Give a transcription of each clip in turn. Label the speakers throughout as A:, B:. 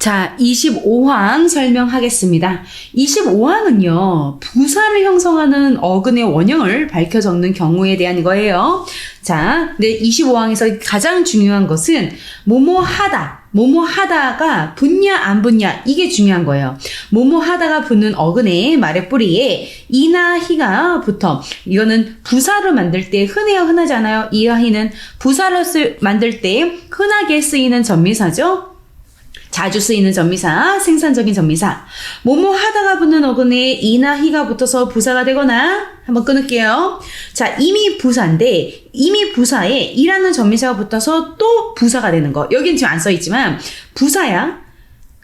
A: 자, 25항 설명하겠습니다. 25항은요, 부사를 형성하는 어근의 원형을 밝혀 적는 경우에 대한 거예요. 자, 근데 25항에서 가장 중요한 것은 뭐뭐 하다가 붙냐 안 붙냐 이게 중요한 거예요. 뭐뭐 하다가 붙는 어근의 말의 뿌리에 이나 히가 붙어. 이거는 부사를 만들 때 흔하지 않아요? 이와 히는 부사를 만들 때 흔하게 쓰이는 전미사죠. 자주 쓰이는 전미사, 생산적인 전미사. 뭐뭐 하다가 붙는 어근에 이나 히가 붙어서 부사가 되거나, 한번 끊을게요. 자, 이미 부사인데, 이미 부사에 이라는 전미사가 붙어서 또 부사가 되는 거. 여긴 지금 안 써있지만, 부사야.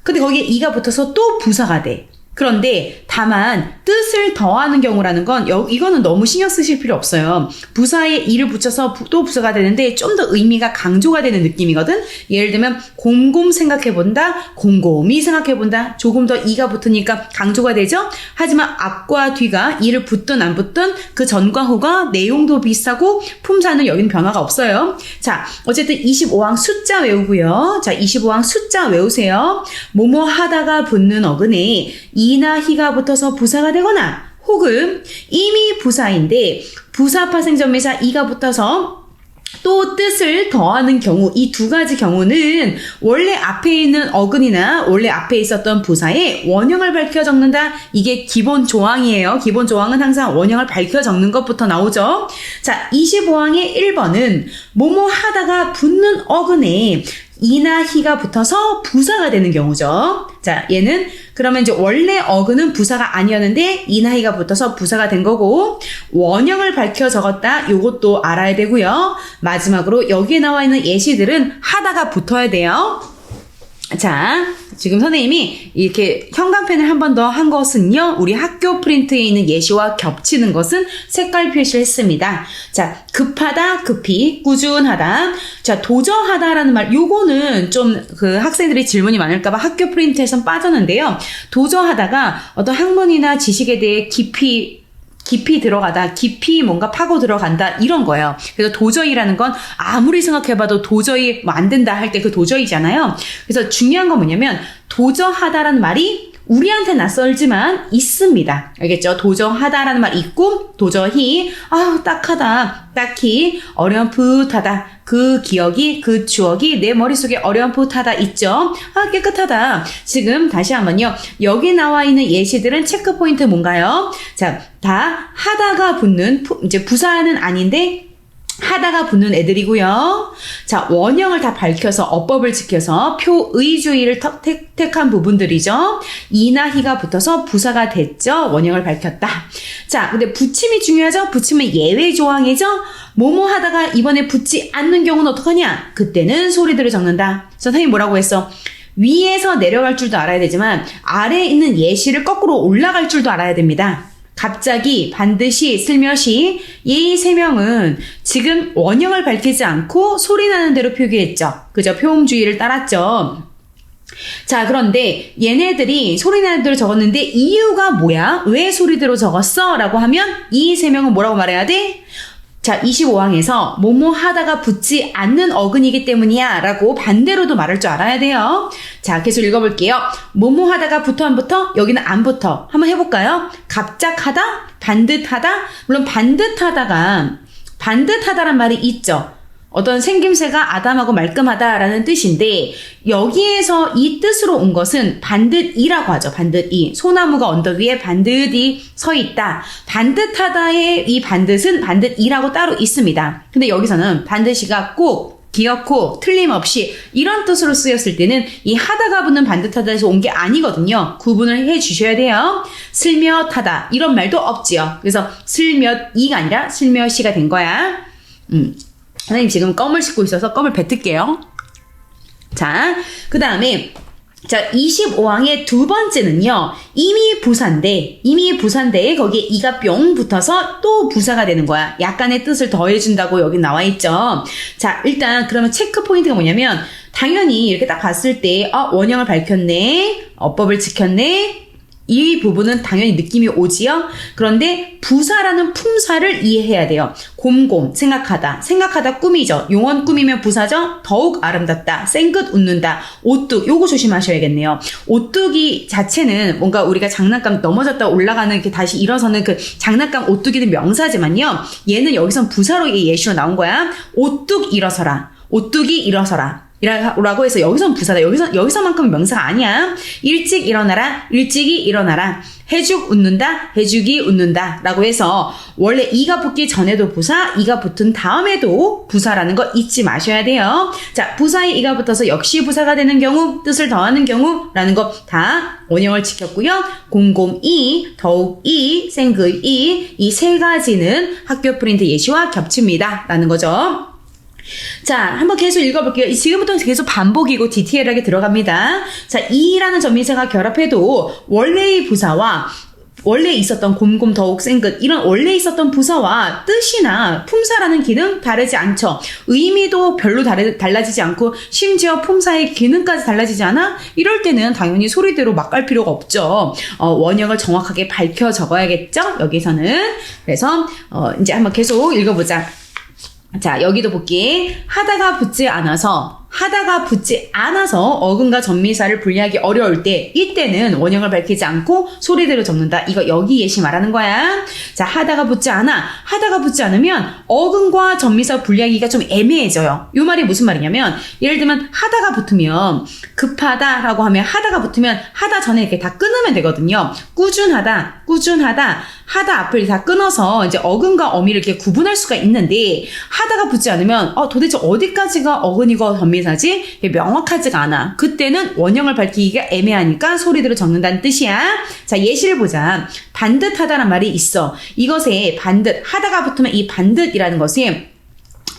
A: 근데 거기에 이가 붙어서 또 부사가 돼. 그런데 다만 뜻을 더하는 경우라는 건 이거는 너무 신경 쓰실 필요 없어요. 부사에 이를 붙여서 또 부사가 되는데 좀 더 의미가 강조가 되는 느낌이거든. 예를 들면 곰곰 생각해본다, 곰곰이 생각해본다. 조금 더 이가 붙으니까 강조가 되죠. 하지만 앞과 뒤가 이를 붙든 안 붙든 그 전과 후가 내용도 비슷하고 품사는 여기는 변화가 없어요. 자, 어쨌든 25항 숫자 외우고요. 자, 25항 숫자 외우세요. 뭐뭐 하다가 붙는 어근에 이나 히가 붙어서 부사가 되거나 혹은 이미 부사인데 부사 파생전미사 이가 붙어서 또 뜻을 더하는 경우, 이 두 가지 경우는 원래 앞에 있는 어근이나 원래 앞에 있었던 부사의 원형을 밝혀 적는다. 이게 기본 조항이에요. 기본 조항은 항상 원형을 밝혀 적는 것부터 나오죠. 자, 25항의 1번은 뭐뭐 하다가 붙는 어근에 이나 히가 붙어서 부사가 되는 경우죠. 자, 얘는 그러면 이제 원래 어근은 부사가 아니었는데 이나 히가 붙어서 부사가 된 거고 원형을 밝혀 적었다. 요것도 알아야 되고요. 마지막으로 여기에 나와 있는 예시들은 하다가 붙어야 돼요. 자, 지금 선생님이 이렇게 형광펜을 한 번 더 한 것은요, 우리 학교 프린트에 있는 예시와 겹치는 것은 색깔 표시를 했습니다. 자, 급하다, 급히, 꾸준하다. 자, 도저하다라는 말, 요거는 좀 그 학생들이 질문이 많을까봐 학교 프린트에선 빠졌는데요. 도저하다가 어떤 학문이나 지식에 대해 깊이 들어가다, 깊이 뭔가 파고 들어간다, 이런 거예요. 그래서 도저히라는 건 아무리 생각해봐도 도저히 뭐 안 된다 할 때 그 도저히잖아요. 그래서 중요한 건 뭐냐면, 도저하다라는 말이 우리한테 낯설지만 있습니다. 알겠죠? 도저하다라는 말 있고, 도저히, 딱하다, 딱히, 어렴풋하다. 그 기억이, 그 추억이 내 머릿속에 어렴풋하다 있죠? 깨끗하다. 지금 다시 한번요. 여기 나와 있는 예시들은 체크 포인트 뭔가요? 자, 다 하다가 붙는, 이제 부사는 아닌데, 하다가 붙는 애들이고요. 자, 원형을 다 밝혀서 어법을 지켜서 표의주의를 택한 부분들이죠. 이나 히가 붙어서 부사가 됐죠. 원형을 밝혔다. 자, 근데 붙임이 중요하죠. 붙임은 예외 조항이죠. 뭐뭐 하다가 이번에 붙지 않는 경우는 어떡하냐? 그때는 소리들을 적는다. 선생님 뭐라고 했어? 위에서 내려갈 줄도 알아야 되지만 아래에 있는 예시를 거꾸로 올라갈 줄도 알아야 됩니다. 갑자기, 반드시, 슬며시 이 세 명은 지금 원형을 밝히지 않고 소리나는 대로 표기했죠. 그죠? 표음주의를 따랐죠. 자, 그런데 얘네들이 소리나는 대로 적었는데 이유가 뭐야? 왜 소리대로 적었어? 라고 하면 이 세 명은 뭐라고 말해야 돼? 자, 25항에서 뭐뭐 하다가 붙지 않는 어근이기 때문이야 라고 반대로도 말할 줄 알아야 돼요. 자, 계속 읽어볼게요. 뭐뭐 하다가 붙어 안 붙어? 여기는 안 붙어. 한번 해볼까요? 갑작하다? 반듯하다? 물론 반듯하다란 말이 있죠. 어떤 생김새가 아담하고 말끔하다라는 뜻인데 여기에서 이 뜻으로 온 것은 반듯이라고 하죠. 반듯이. 소나무가 언덕 위에 반듯이 서 있다. 반듯하다의 이 반듯은 반듯이라고 따로 있습니다. 근데 여기서는 반드시가 꼭 기어코 틀림없이 이런 뜻으로 쓰였을 때는 이 하다가 붙는 반듯하다에서 온 게 아니거든요. 구분을 해 주셔야 돼요. 슬며하다 이런 말도 없지요. 그래서 슬며이가 아니라 슬며시가 된 거야. 선생님 지금 껌을 씹고 있어서 껌을 뱉을게요. 자, 그 다음에 자 25항의 두 번째는요. 이미 부사인데 거기에 이가 뿅 붙어서 또 부사가 되는 거야. 약간의 뜻을 더해준다고 여기 나와 있죠. 자, 일단 그러면 체크 포인트가 뭐냐면 당연히 이렇게 딱 봤을 때 원형을 밝혔네, 어법을 지켰네, 이 부분은 당연히 느낌이 오지요? 그런데 부사라는 품사를 이해해야 돼요. 곰곰, 생각하다 꿈이죠. 용언 꿈이면 부사죠? 더욱 아름답다, 생긋 웃는다, 오뚝, 요거 조심하셔야겠네요. 오뚝이 자체는 뭔가 우리가 장난감 넘어졌다 올라가는 이렇게 다시 일어서는 그 장난감 오뚝이는 명사지만요. 얘는 여기선 부사로 예시로 나온 거야. 오뚝 일어서라, 오뚝이 일어서라. 라고 해서 여기선 부사다. 여기서만큼은 명사가 아니야. 일찍 일어나라, 일찍이 일어나라. 해죽 웃는다, 해죽이 웃는다. 라고 해서 원래 이가 붙기 전에도 부사, 이가 붙은 다음에도 부사라는 거 잊지 마셔야 돼요. 자, 부사에 이가 붙어서 역시 부사가 되는 경우, 뜻을 더하는 경우라는 거 다 원형을 지켰고요. 곰곰이, 더욱이, 생글이 이 세 가지는 학교 프린트 예시와 겹칩니다. 라는 거죠. 자, 한번 계속 읽어볼게요. 지금부터는 계속 반복이고 디테일하게 들어갑니다. 자, 이라는 전미사가 결합해도 원래의 부사와 원래 있었던 곰곰, 더욱, 생긋 이런 원래 있었던 부사와 뜻이나 품사라는 기능 다르지 않죠. 의미도 별로 달라지지 않고 심지어 품사의 기능까지 달라지지 않아? 이럴 때는 당연히 소리대로 막 갈 필요가 없죠. 원형을 정확하게 밝혀 적어야겠죠? 여기서는. 그래서 이제 한번 계속 읽어보자. 자, 여기도 볼게. 하다가 붙지 않아서 어근과 전미사를 분리하기 어려울 때, 이때는 원형을 밝히지 않고 소리대로 적는다. 이거 여기 예시 말하는 거야. 자, 하다가 붙지 않으면 어근과 전미사 분리하기가 좀 애매해져요. 이 말이 무슨 말이냐면, 예를 들면 하다가 붙으면 급하다라고 하면 하다가 붙으면 하다 전에 이렇게 다 끊으면 되거든요. 꾸준하다 하다 앞을 다 끊어서 이제 어근과 어미를 이렇게 구분할 수가 있는데, 하다가 붙지 않으면 도대체 어디까지가 어근이고 전미사지? 명확하지가 않아. 그때는 원형을 밝히기가 애매하니까 소리대로 적는다는 뜻이야. 자, 예시를 보자. 반듯하다란 말이 있어. 이것에 하다가 붙으면 이 반듯이라는 것이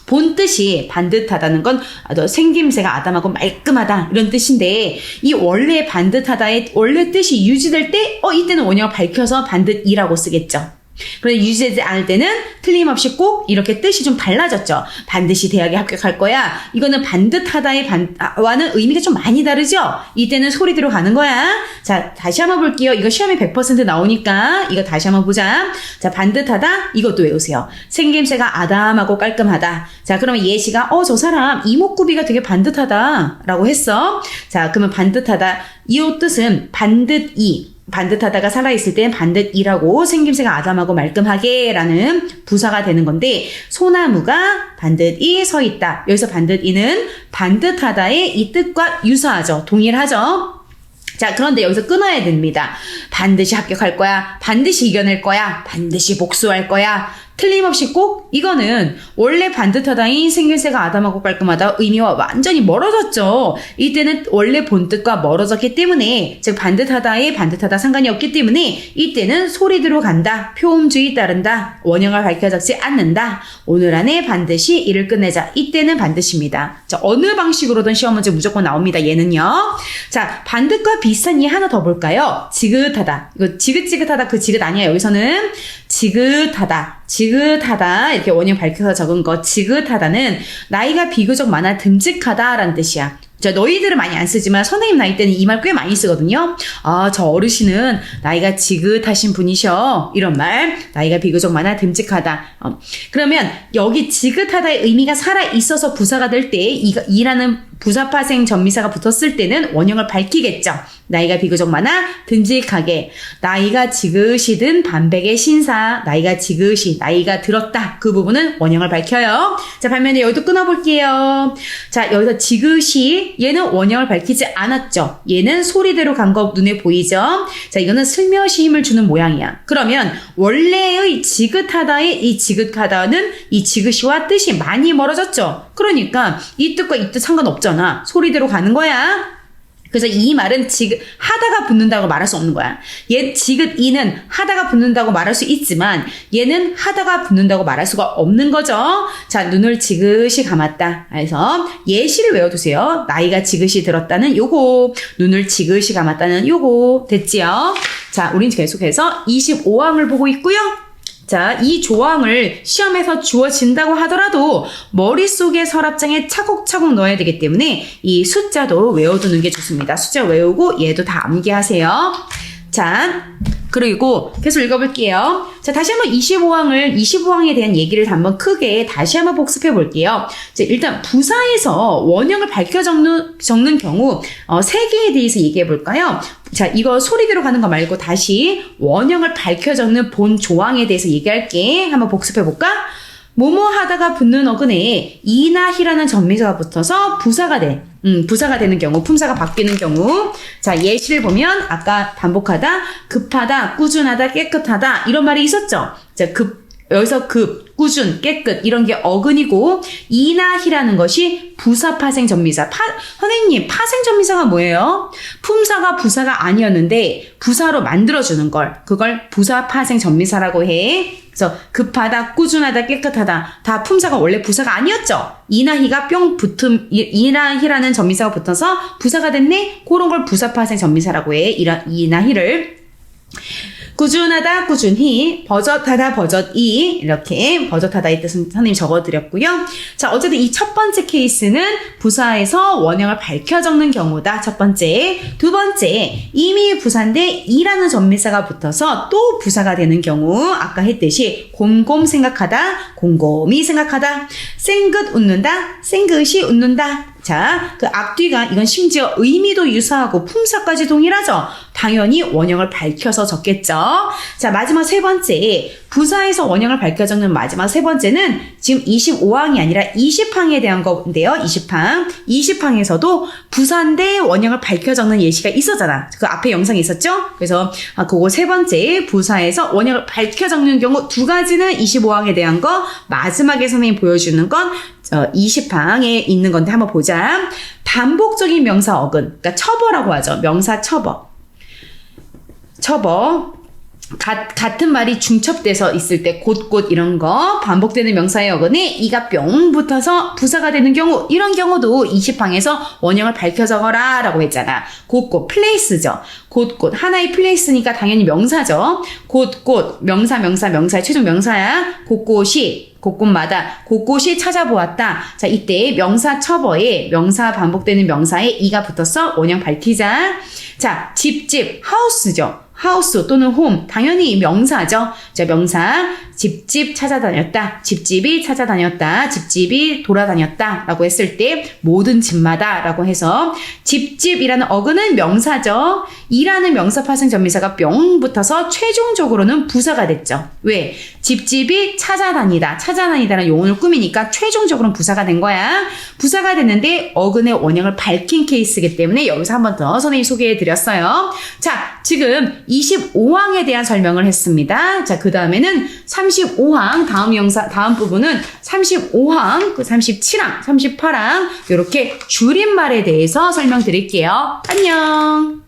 A: 본뜻이 반듯하다는 건 생김새가 아담하고 말끔하다 이런 뜻인데, 이 원래 반듯하다의 원래 뜻이 유지될 때 이때는 원형을 밝혀서 반듯이라고 쓰겠죠. 그런데 유지되지 않을 때는 틀림없이 꼭 이렇게 뜻이 좀 달라졌죠. 반드시 대학에 합격할 거야. 이거는 반듯하다의 와는 의미가 좀 많이 다르죠. 이때는 소리대로 가는 거야. 자, 다시 한번 볼게요. 이거 시험에 100% 나오니까 이거 다시 한번 보자. 자, 반듯하다 이것도 외우세요. 생김새가 아담하고 깔끔하다. 자, 그러면 예시가 저 사람 이목구비가 되게 반듯하다 라고 했어. 자, 그러면 반듯하다 이 뜻은 반듯하다가 살아있을 땐 반듯이라고 생김새가 아담하고 말끔하게 라는 부사가 되는 건데, 소나무가 반듯이 서 있다. 여기서 반듯이는 반듯하다의 이 뜻과 유사하죠. 동일하죠. 자, 그런데 여기서 끊어야 됩니다. 반드시 합격할 거야. 반드시 이겨낼 거야. 반드시 복수할 거야. 틀림없이 꼭 이거는 원래 반듯하다인 생김새가 아담하고 깔끔하다 의미와 완전히 멀어졌죠. 이때는 원래 본뜻과 멀어졌기 때문에, 즉 반듯하다에 반듯하다 상관이 없기 때문에 이때는 소리대로 간다, 표음주의 따른다, 원형을 밝혀 적지 않는다, 오늘 안에 반드시 일을 끝내자. 이때는 반드시입니다. 자, 어느 방식으로든 시험 문제 무조건 나옵니다. 얘는요. 자, 반듯과 비슷한 이 하나 더 볼까요? 지긋하다. 이거 지긋지긋하다 그 지긋 아니야. 여기서는 지긋하다 이렇게 원형 밝혀서 적은 거. 지긋하다는 나이가 비교적 많아 듬직하다라는 뜻이야. 자, 너희들은 많이 안 쓰지만 선생님 나이 때는 이 말 꽤 많이 쓰거든요. 저 어르신은 나이가 지긋하신 분이셔. 이런 말. 나이가 비교적 많아 듬직하다. 그러면 여기 지긋하다의 의미가 살아있어서 부사가 될 때 이라는 부사파생 전미사가 붙었을 때는 원형을 밝히겠죠. 나이가 비교적 많아 듬직하게. 나이가 지긋이 든 반백의 신사. 나이가 지긋이, 나이가 들었다. 그 부분은 원형을 밝혀요. 자, 반면에 여기도 끊어볼게요. 자, 여기서 지긋이, 얘는 원형을 밝히지 않았죠. 얘는 소리대로 간 거 눈에 보이죠. 자, 이거는 슬며시 힘을 주는 모양이야. 그러면 원래의 지긋하다의 이 지긋하다는 이 지긋이와 뜻이 많이 멀어졌죠. 그러니까 이 뜻과 이 뜻 상관없잖아. 소리대로 가는 거야. 그래서 이 말은 하다가 붙는다고 말할 수 없는 거야. 지긋이는 하다가 붙는다고 말할 수 있지만 얘는 하다가 붙는다고 말할 수가 없는 거죠. 자, 눈을 지그시 감았다. 그래서 예시를 외워두세요. 나이가 지그시 들었다는 요거, 눈을 지그시 감았다는 요거. 됐지요? 자, 우린 계속해서 25항을 보고 있고요. 자, 이 조항을 시험에서 주어진다고 하더라도 머릿속에 서랍장에 차곡차곡 넣어야 되기 때문에 이 숫자도 외워두는 게 좋습니다. 숫자 외우고 얘도 다 암기하세요. 자, 그리고 계속 읽어볼게요. 자, 다시 한번 25항에 대한 얘기를 한번 크게 다시 한번 복습해 볼게요. 자, 일단 부사에서 원형을 밝혀 적는 경우 3개에 대해서 얘기해 볼까요? 자, 이거 소리대로 가는 거 말고 다시 원형을 밝혀 적는 본 조항에 대해서 얘기할게. 한번 복습해 볼까? 뭐뭐 하다가 붙는 어근에 이나 히라는 전미사가 붙어서 부사가 되는 경우, 품사가 바뀌는 경우. 자, 예시를 보면 아까 반복하다, 급하다, 꾸준하다, 깨끗하다 이런 말이 있었죠. 자, 여기서 꾸준, 깨끗 이런 게 어근이고 이나 히라는 것이 부사 파생 전미사. 선생님, 파생 전미사가 뭐예요? 품사가 부사가 아니었는데 부사로 만들어주는 그걸 부사 파생 전미사라고 해. 그래서 급하다, 꾸준하다, 깨끗하다 다 품사가 원래 부사가 아니었죠. 이나히가 이나히라는 전미사가 붙어서 부사가 됐네. 그런 걸 부사 파생 전미사라고 해. 이나히를. 꾸준하다, 꾸준히, 버젓하다, 버젓이 이렇게 버젓하다의 뜻은 선생님이 적어드렸고요. 자, 어쨌든 이 첫 번째 케이스는 부사에서 원형을 밝혀 적는 경우다. 첫 번째. 두 번째, 이미 부사인데 이라는 전미사가 붙어서 또 부사가 되는 경우 아까 했듯이 곰곰 생각하다, 곰곰이 생각하다, 생긋 웃는다, 생긋이 웃는다. 자, 그 앞뒤가 이건 심지어 의미도 유사하고 품사까지 동일하죠. 당연히 원형을 밝혀서 적겠죠. 자, 마지막 세 번째. 부사에서 원형을 밝혀 적는 마지막 세 번째는 지금 25항이 아니라 20항에 대한 건데요. 20항. 20항에서도 부사인데 원형을 밝혀 적는 예시가 있었잖아. 그 앞에 영상이 있었죠? 그래서 그거 세 번째. 부사에서 원형을 밝혀 적는 경우 두 가지는 25항에 대한 거. 마지막에 선생님이 보여주는 건 20항에 있는 건데 한번 보자. 반복적인 명사 어근, 그러니까 처버라고 하죠. 명사 처버. 같은 말이 중첩돼서 있을 때 곧곧 이런 거 반복되는 명사의 어근에 이가 뿅 붙어서 부사가 되는 경우, 이런 경우도 20항에서 원형을 밝혀 적어라 라고 했잖아. 곧곧 플레이스죠. 곧곧 하나의 플레이스니까 당연히 명사죠. 곧곧 명사의 최종 명사야. 곳곳마다 곳곳이 찾아보았다. 자, 이때 명사 처버에 명사 반복되는 명사에 이가 붙어서 원형 밝히자. 자, 집 하우스죠. 하우스 또는 홈 당연히 명사죠. 자, 명사 집집 찾아다녔다. 집집이 찾아다녔다. 집집이 돌아다녔다 라고 했을 때 모든 집마다 라고 해서 집집이라는 어근은 명사죠. 이라는 명사 파생 전미사가 뿅 붙어서 최종적으로는 부사가 됐죠. 왜? 집집이 찾아다니다라는 용언을 꾸미니까 최종적으로는 부사가 된 거야. 부사가 됐는데 어근의 원형을 밝힌 케이스이기 때문에 여기서 한 번 더 선생님이 소개해드렸어요. 자, 지금 25항에 대한 설명을 했습니다. 자, 그 다음에는 35항, 다음 부분은 35항, 37항, 38항, 이렇게 줄임말에 대해서 설명드릴게요. 안녕!